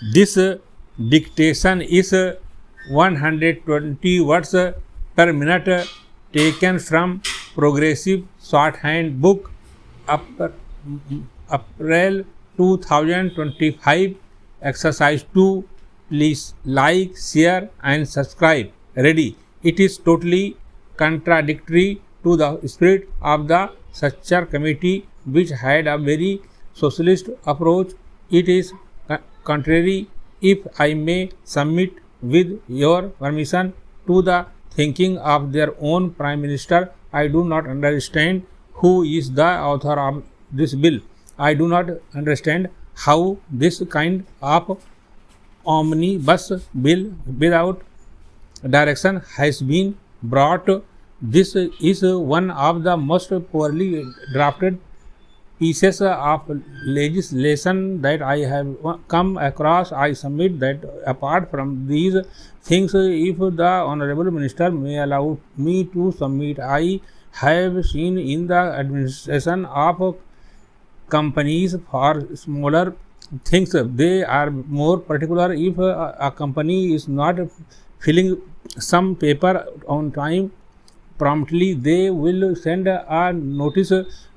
This dictation is 120 words per minute, taken from Progressive Shorthand Book, April 2025. Exercise 2. Please like, share and subscribe. Ready. It is totally contradictory to the spirit of the Sachar committee, which had a very socialist approach. It is contrary, if I may submit with your permission, to the thinking of their own Prime Minister. I do not understand who is the author of this bill. I do not understand how this kind of omnibus bill without direction has been brought. This is one of the most poorly drafted pieces of legislation that I have come across. I submit that apart from these things, if the Honorable Minister may allow me to submit, I have seen in the administration of companies for smaller things, they are more particular. If a company is not filling some paper on time, promptly they will send a notice.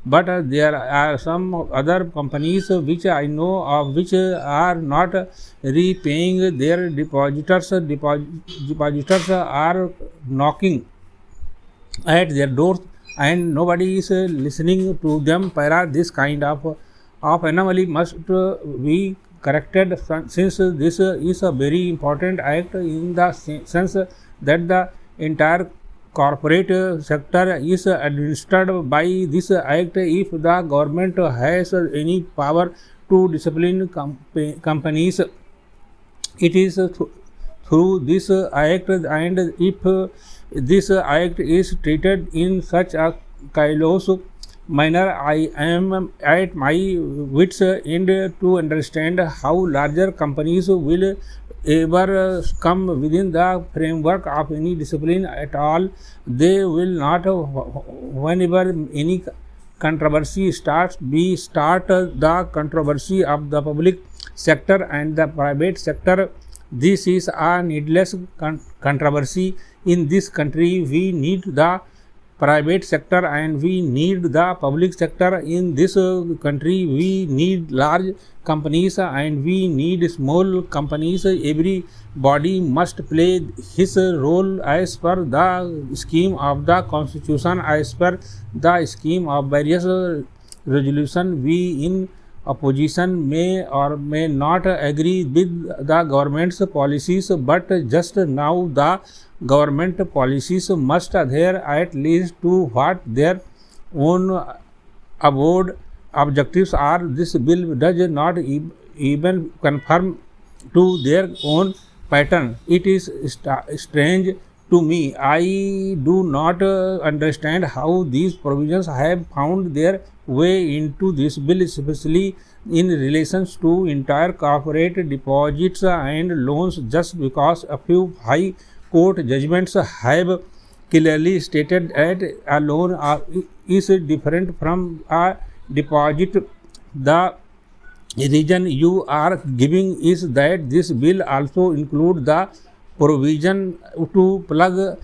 But there are some other companies which I know of which are not repaying their depositors. Depositors are knocking at their doors and nobody is listening to them. This kind of anomaly must be corrected, since this is a very important act in the sense that the entire corporate sector is administered by this act. If the government has any power to discipline companies, it is through this act, and if this act is treated in such a callous manner, I am at my wits' end to understand how larger companies will ever come within the framework of any discipline at all. They will not, whenever any controversy starts, start the controversy of the public sector and the private sector. This is a needless controversy. In this country, we need the private sector and we need the public sector. In this country, we need large companies and we need small companies. Everybody must play his role as per the scheme of the constitution, as per the scheme of various resolution. We in opposition may or may not agree with the government's policies, but just now the government policies must adhere at least to what their own avowed objectives are. This bill does not even conform to their own pattern. It is strange to me. I do not understand how these provisions have found their way into this bill, especially in relation to entire corporate deposits and loans, just because a few high court judgments have clearly stated that a loan is different from a deposit. The reason you are giving is that this bill also includes the provision to plug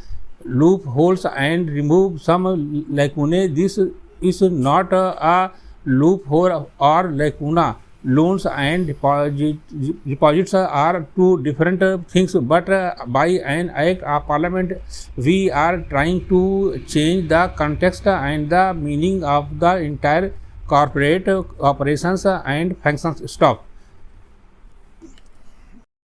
loopholes and remove some lacunae. This is not a loophole or lacuna. Loans and deposits are two different things, but by an act of parliament we are trying to change the context and the meaning of the entire corporate operations and functions. Stop.